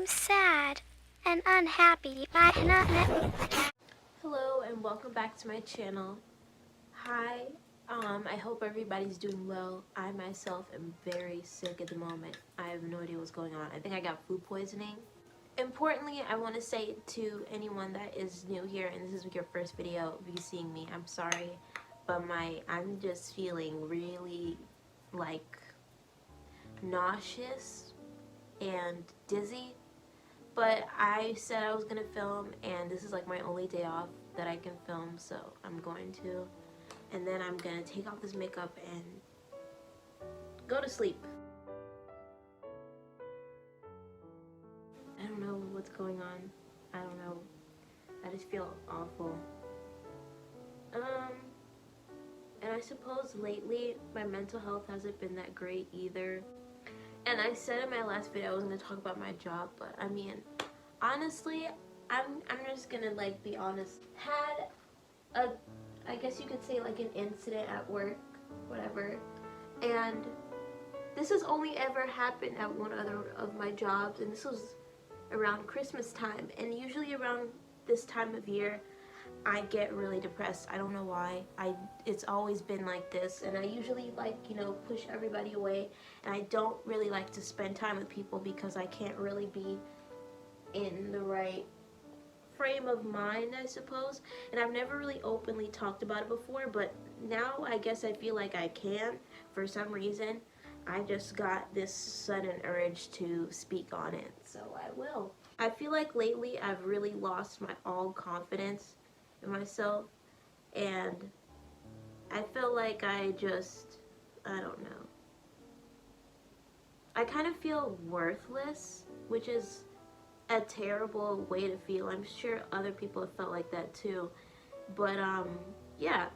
I'm sad and unhappy. Hello and welcome back to my channel. Hi, I hope everybody's doing well. I myself am very sick at the moment. I have no idea what's going on. I think I got food poisoning. Importantly, I want to say to anyone that is new here and this is your first video of you seeing me, I'm sorry, but I'm just feeling really like nauseous and dizzy. But I said I was gonna film, and this is like my only day off that I can film, so I'm going to. And then I'm gonna take off this makeup and go to sleep. I don't know what's going on. I don't know. I just feel awful. And I suppose lately my mental health hasn't been that great either. And I said in my last video I was going to talk about my job, but I mean, honestly, I'm just going to like be honest. Had I guess you could say like an incident at work, whatever, and this has only ever happened at one other of my jobs, and this was around Christmas time, and usually around this time of year I get really depressed. I don't know why. It's always been like this, and I usually like, you know, push everybody away, and I don't really like to spend time with people because I can't really be in the right frame of mind, I suppose. And I've never really openly talked about it before, but now I guess I feel like I can for some reason. I just got this sudden urge to speak on it, so I will. I feel like lately I've really lost my all confidence in myself, and I feel like I don't know. I kind of feel worthless, which is a terrible way to feel. I'm sure other people have felt like that too. But yeah,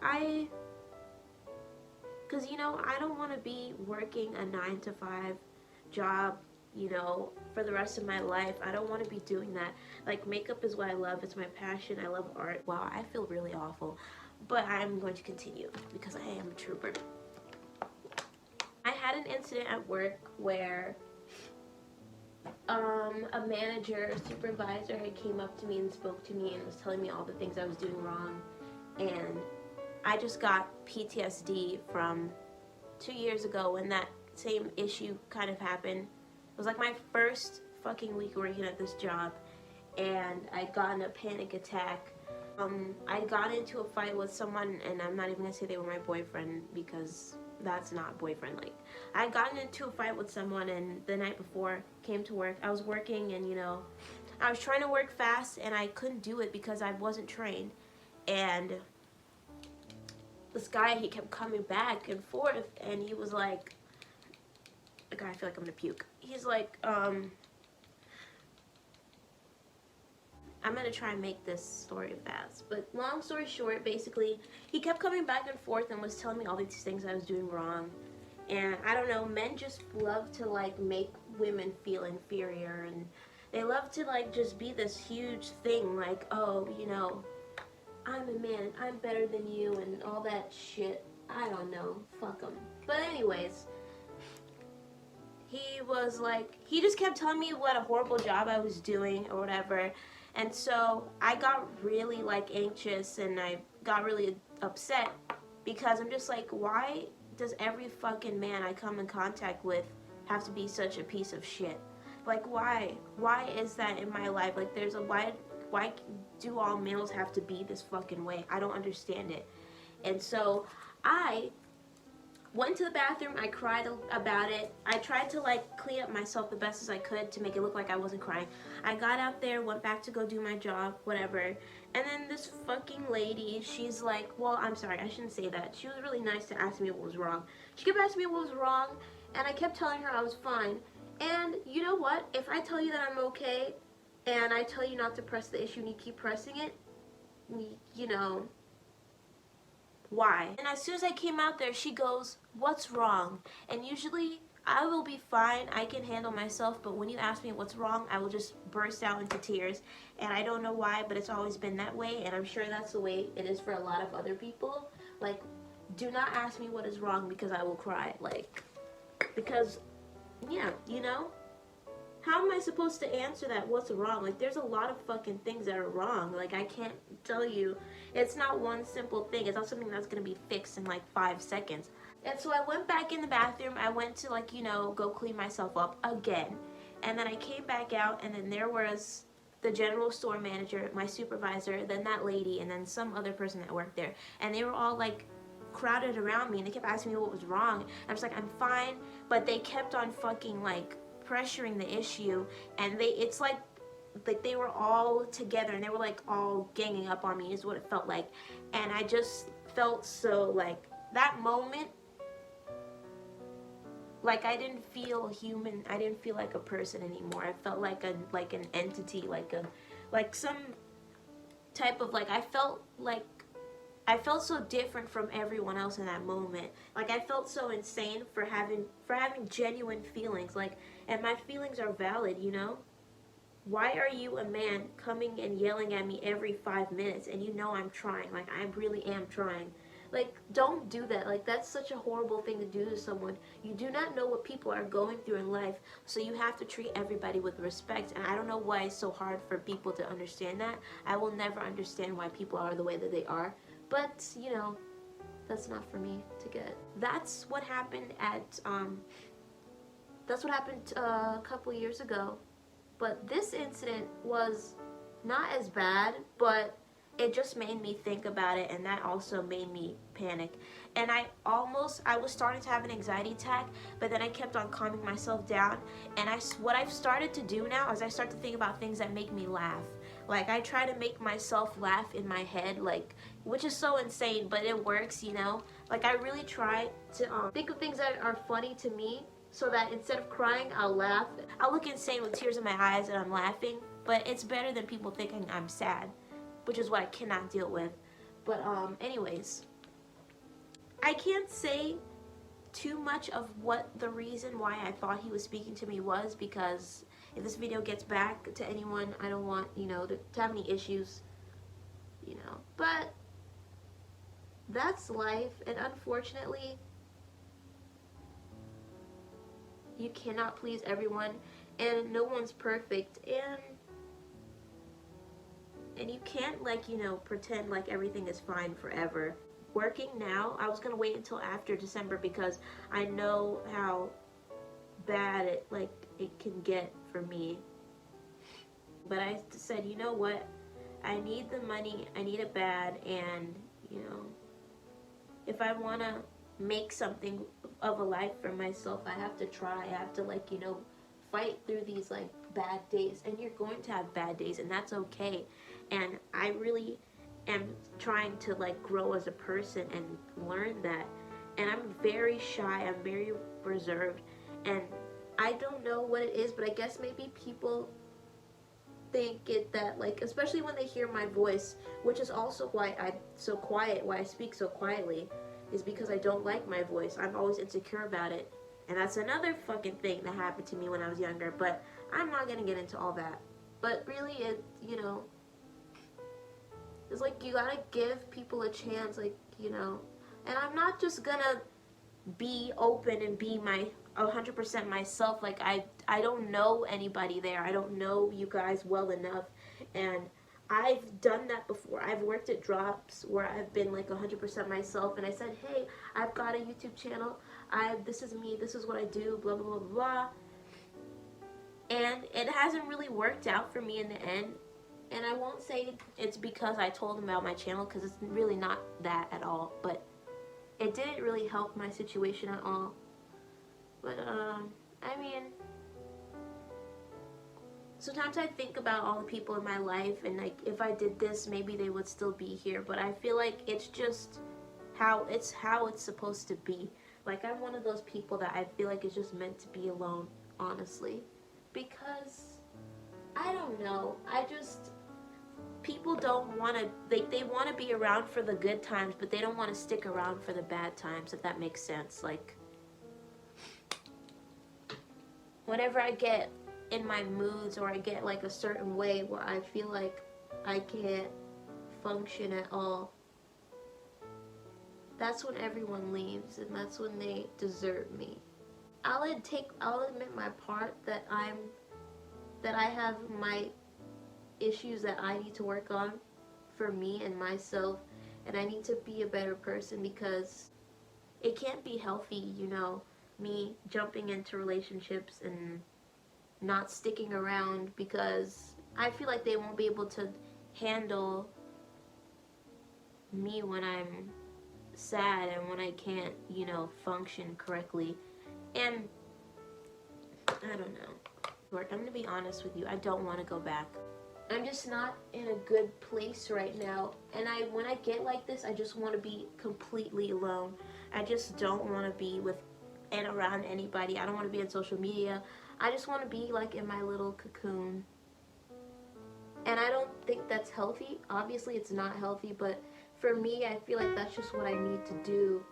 because you know, I don't want to be working a 9-to-5 job, you know, for the rest of my life. I don't want to be doing that. Like, makeup is what I love. It's my passion. I love art. Wow, I feel really awful. But I'm going to continue because I am a trooper. I had an incident at work where a manager, a supervisor came up to me and spoke to me and was telling me all the things I was doing wrong. And I just got PTSD from 2 years ago when that same issue kind of happened. It was like my first fucking week working at this job, and I'd gotten a panic attack. I got into a fight with someone, and I'm not even gonna say they were my boyfriend because that's not boyfriend-like. I had gotten into a fight with someone, and the night before, came to work. I was working, and you know, I was trying to work fast, and I couldn't do it because I wasn't trained. And this guy, he kept coming back and forth, and he was like, God, I feel like I'm gonna puke. He's like, I'm gonna try and make this story fast, but long story short, basically, he kept coming back and forth and was telling me all these things I was doing wrong. And I don't know, men just love to like make women feel inferior, and they love to like just be this huge thing, like, oh, you know, I'm a man, I'm better than you, and all that shit. I don't know, fuck him. But anyways, he was like, he just kept telling me what a horrible job I was doing or whatever. And so I got really like anxious, and I got really upset because I'm just like, why does every fucking man I come in contact with have to be such a piece of shit? Like, why is that in my life? Like, there's a why do all males have to be this fucking way? I don't understand it. And so I went to the bathroom, I cried about it. I tried to like clean up myself the best as I could to make it look like I wasn't crying. I got out there, went back to go do my job, whatever. And then this fucking lady, she's like, well, I'm sorry, I shouldn't say that. She was really nice to ask me what was wrong. She kept asking me what was wrong, and I kept telling her I was fine. And you know what? If I tell you that I'm okay, and I tell you not to press the issue and you keep pressing it, you know, why? And as soon as I came out there, she goes, what's wrong? And usually I will be fine, I can handle myself, but when you ask me what's wrong, I will just burst out into tears. And I don't know why, but it's always been that way, and I'm sure that's the way it is for a lot of other people. Like, do not ask me what is wrong because I will cry. Like, because, yeah, you know? how am I supposed to answer that? What's wrong? Like, there's a lot of fucking things that are wrong. Like, I can't tell you. It's not one simple thing. It's not something that's gonna be fixed in like 5 seconds. And so I went back in the bathroom. I went to, like, you know, go clean myself up again. And then I came back out, and then there was the general store manager, my supervisor, then that lady, and then some other person that worked there. And they were all like crowded around me, and they kept asking me what was wrong. And I was like, I'm fine. But they kept on fucking like pressuring the issue, and it's like they were all together, and they were like all ganging up on me is what it felt like. And I just felt so, like, that moment, like, I didn't feel human. I didn't feel like a person anymore. I felt like an entity, like some type of, like, I felt so different from everyone else in that moment. Like, I felt so insane for having genuine feelings, like, and my feelings are valid, you know? Why are you, a man, coming and yelling at me every 5 minutes, and you know I'm trying? Like, I really am trying. Like, don't do that. Like, that's such a horrible thing to do to someone. You do not know what people are going through in life, so you have to treat everybody with respect. And I don't know why it's so hard for people to understand that. I will never understand why people are the way that they are. But, you know, that's not for me to get. That's what happened a couple years ago. But this incident was not as bad, but it just made me think about it, and that also made me panic. And I was starting to have an anxiety attack, but then I kept on calming myself down. And what I've started to do now is I start to think about things that make me laugh. Like, I try to make myself laugh in my head, like, which is so insane, but it works, you know? Like, I really try to think of things that are funny to me, so that instead of crying, I'll laugh. I'll look insane with tears in my eyes and I'm laughing, but it's better than people thinking I'm sad, which is what I cannot deal with. But anyways, I can't say too much of what the reason why I thought he was speaking to me was, because if this video gets back to anyone, I don't want, you know, to have any issues, you know. But that's life, and unfortunately, you cannot please everyone, and no one's perfect, and you can't, like, you know, pretend like everything is fine forever. Working now, I was gonna wait until after December because I know how bad it can get for me. But I said, you know what, I need the money, I need it bad, and, you know, if I want to make something of a life for myself, I have to try. I have to, like, you know, fight through these, like, bad days. And you're going to have bad days, and that's okay. And I really am trying to, like, grow as a person and learn that. And I'm very shy, I'm very reserved, and I don't know what it is, but I guess maybe people think that, like, especially when they hear my voice, which is also why I'm so quiet, why I speak so quietly, is because I don't like my voice. I'm always insecure about it. And that's another fucking thing that happened to me when I was younger, but I'm not gonna get into all that. But really, it, you know, it's like, you gotta give people a chance, like, you know. And I'm not just gonna be open and be my 100% myself. Like, I don't know anybody there. I don't know you guys well enough, and I've done that before. I've worked at drops where I've been like 100% myself, and I said, hey, I've got a YouTube channel, this is me, this is what I do, blah, blah, blah, blah, blah. And it hasn't really worked out for me in the end. And I won't say it's because I told them about my channel, because it's really not that at all. But it didn't really help my situation at all. But, I mean, sometimes I think about all the people in my life, and, like, if I did this, maybe they would still be here. But I feel like it's just how it's supposed to be. Like, I'm one of those people that I feel like is just meant to be alone, honestly. Because, I don't know, people don't want to, they want to be around for the good times, but they don't want to stick around for the bad times, if that makes sense. Like, whenever I get in my moods, or I get, like, a certain way where I feel like I can't function at all, that's when everyone leaves, and that's when they desert me. I'll admit my part that I'm that I have my issues that I need to work on for me and myself, and I need to be a better person, because it can't be healthy, you know, me jumping into relationships and not sticking around because I feel like they won't be able to handle me when I'm sad and when I can't, you know, function correctly. And I don't know. I'm gonna be honest with you, I don't want to go back. I'm just not in a good place right now, and when I get like this, I just want to be completely alone. I just don't want to be with and around anybody. I don't want to be on social media. I just want to be like in my little cocoon. And I don't think that's healthy. Obviously it's not healthy, but for me, I feel like that's just what I need to do.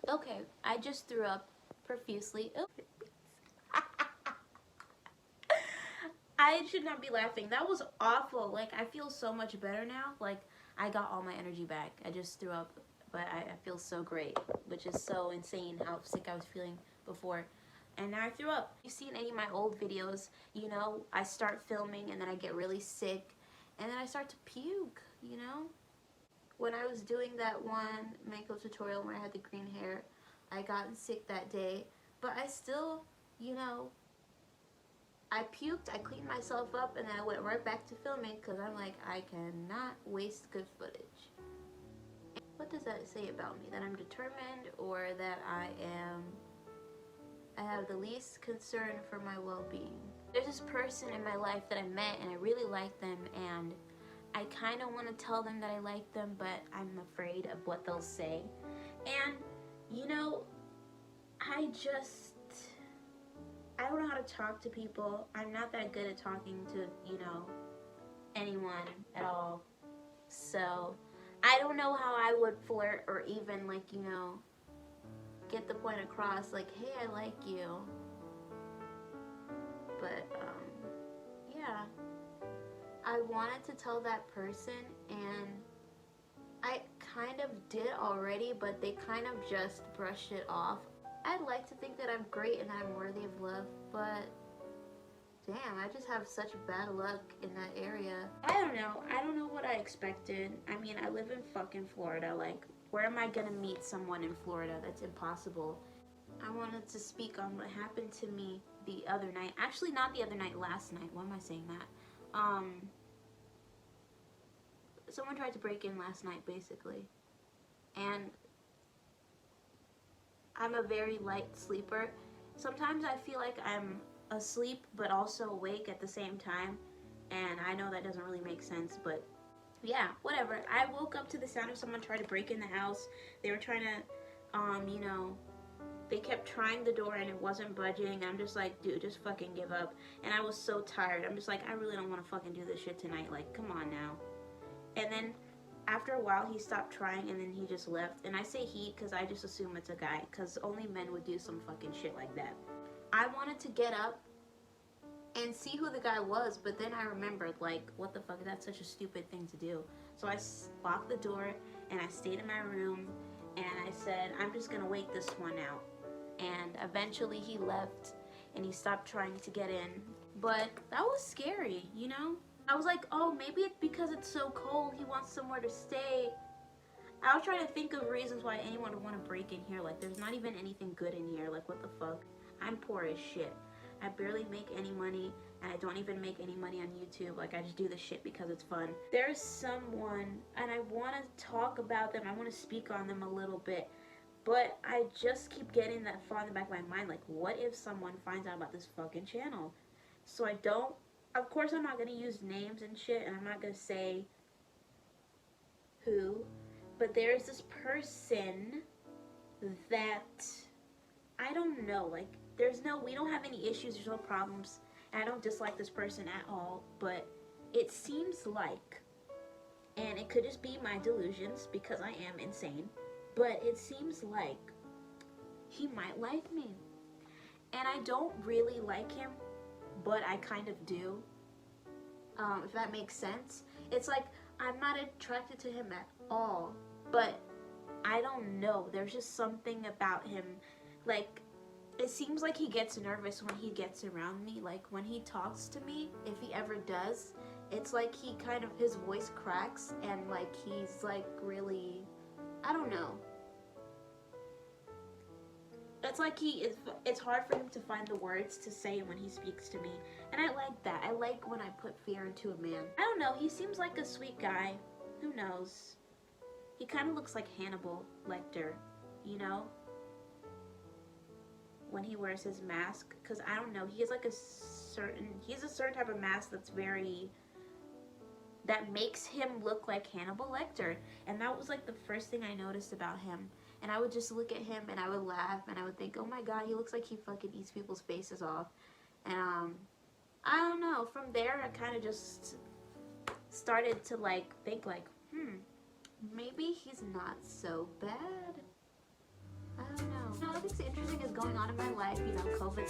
Okay, I just threw up profusely. Oh. I should not be laughing. That was awful. Like, I feel so much better now. Like, I got all my energy back. I just threw up, but I feel so great, which is so insane how sick I was feeling before. And now I threw up. If you've seen any of my old videos, you know, I start filming and then I get really sick and then I start to puke, you know? When I was doing that one makeup tutorial where I had the green hair, I got sick that day, but I still, you know, I puked, I cleaned myself up, and then I went right back to filming because I'm like, I cannot waste good footage. What does that say about me? That I'm determined, or that I have the least concern for my well-being? There's this person in my life that I met and I really like them, and I kind of want to tell them that I like them, but I'm afraid of what they'll say. And, you know, I don't know how to talk to people. I'm not that good at talking to, you know, anyone at all. So, I don't know how I would flirt or even, like, you know, get the point across, like, hey, I like you. But, yeah. I wanted to tell that person, and I kind of did already, but they kind of just brushed it off. I'd like to think that I'm great and that I'm worthy of love, but damn, I just have such bad luck in that area. I don't know what I expected. I mean, I live in fucking Florida. Like, where am I gonna meet someone in Florida? That's impossible. I wanted to speak on what happened to me the other night. Actually, not the other night, last night. Why am I saying that? Someone tried to break in last night, basically. And I'm a very light sleeper. Sometimes I feel like I'm asleep but also awake at the same time, and I know that doesn't really make sense, but yeah, whatever. I woke up to the sound of someone trying to break in the house. They were trying to, you know, they kept trying the door and it wasn't budging. I'm just like, dude, just fucking give up. And I was so tired. I'm just like, I really don't want to fucking do this shit tonight. Like, come on now. And then after a while, he stopped trying and then he just left. And I say he because I just assume it's a guy, because only men would do some fucking shit like that. I wanted to get up and see who the guy was. But then I remembered, like, what the fuck, that's such a stupid thing to do. So I locked the door and I stayed in my room and I said, I'm just gonna wait this one out. And eventually he left and he stopped trying to get in. But that was scary, you know? I was like, oh, maybe it's because it's so cold, he wants somewhere to stay. I was trying to think of reasons why anyone would want to break in here. Like, there's not even anything good in here. Like, what the fuck? I'm poor as shit. I barely make any money, and I don't even make any money on YouTube. Like, I just do this shit because it's fun. There's someone, and I want to talk about them. I want to speak on them a little bit. But I just keep getting that thought in the back of my mind. Like, what if someone finds out about this fucking channel? So I don't... Of course, I'm not going to use names and shit, and I'm not going to say who. But there's this person that, I don't know, like, we don't have any issues, there's no problems, and I don't dislike this person at all, but it seems like, and it could just be my delusions because I am insane, but it seems like he might like me. And I don't really like him, but I kind of do, if that makes sense. It's like, I'm not attracted to him at all, but I don't know, there's just something about him. Like, it seems like he gets nervous when he gets around me. Like, when he talks to me, if he ever does, it's like he kind of, his voice cracks, and like he's like really, I don't know. It's like it's hard for him to find the words to say when he speaks to me. And I like that. I like when I put fear into a man. I don't know, he seems like a sweet guy. Who knows? He kind of looks like Hannibal Lecter, you know? When he wears his mask. Because I don't know, he has like a certain type of mask that's that makes him look like Hannibal Lecter. And that was like the first thing I noticed about him. And I would just look at him and I would laugh and I would think, oh my god, he looks like he fucking eats people's faces off. And I don't know, from there I kind of just started to like think like, maybe he's not so bad. I don't know. You know, nothing's interesting is going on in my life, you know, COVID.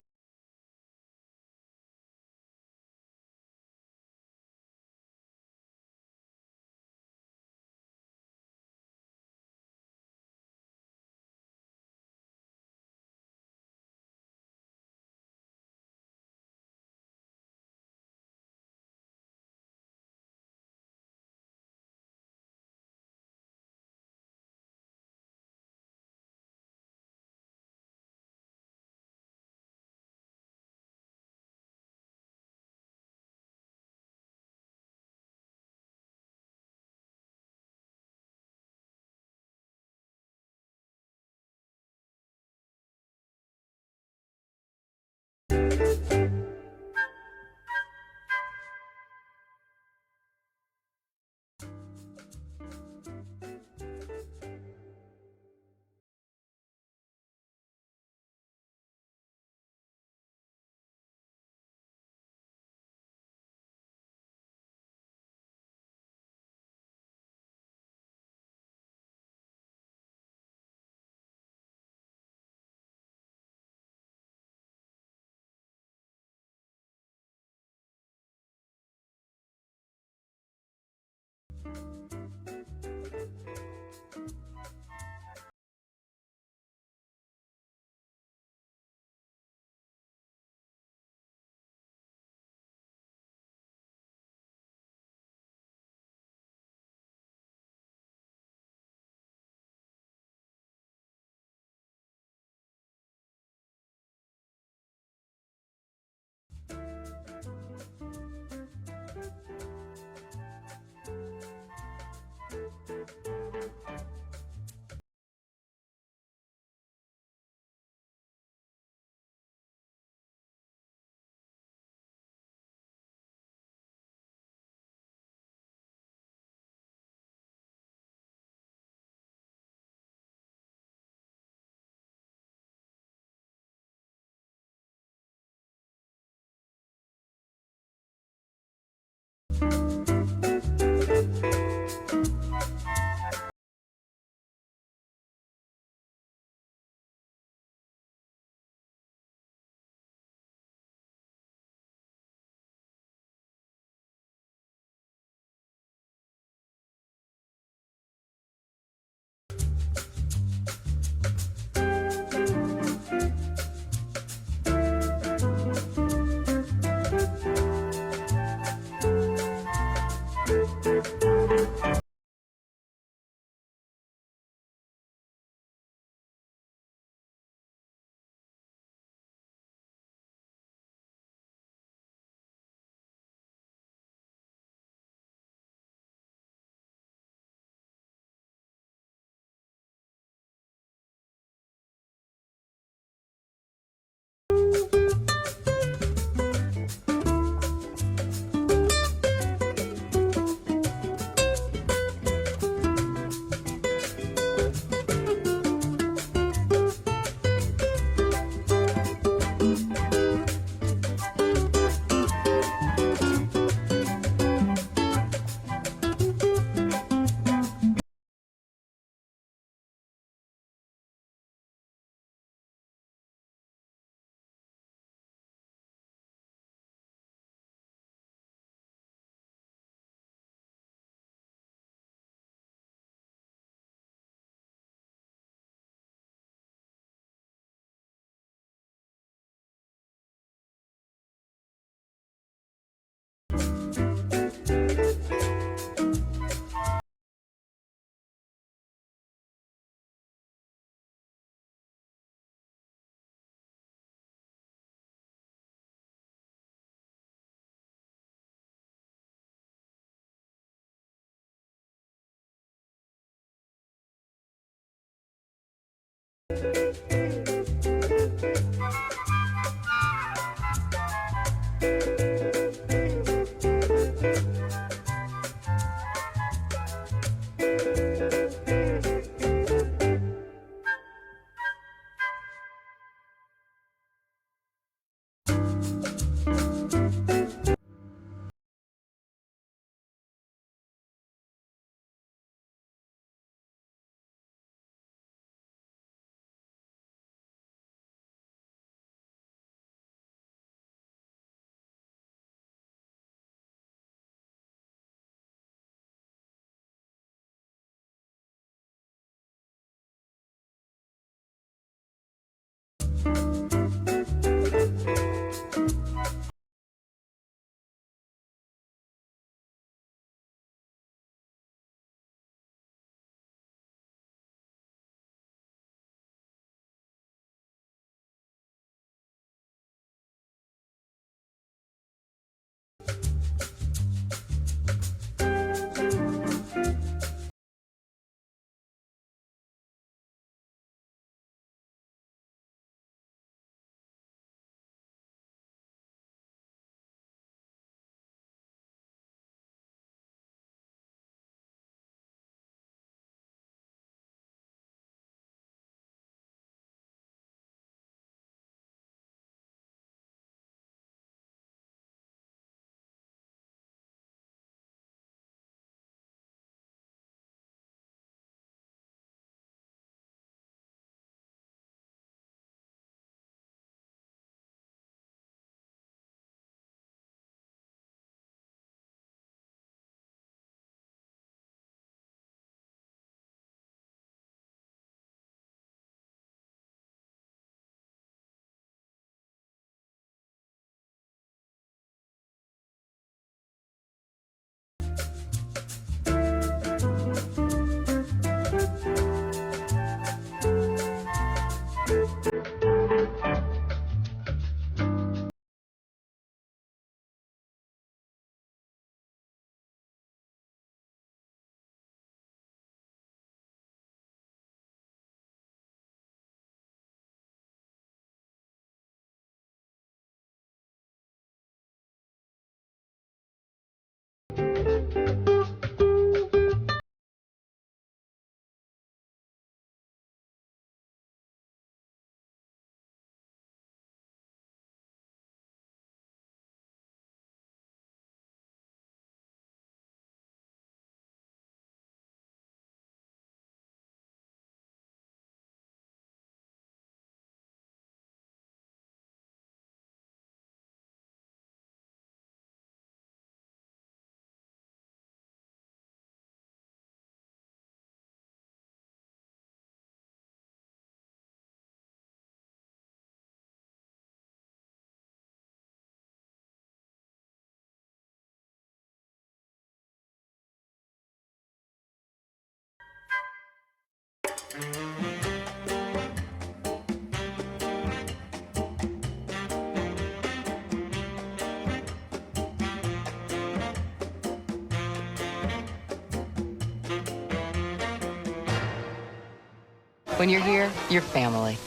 When you're here, you're family.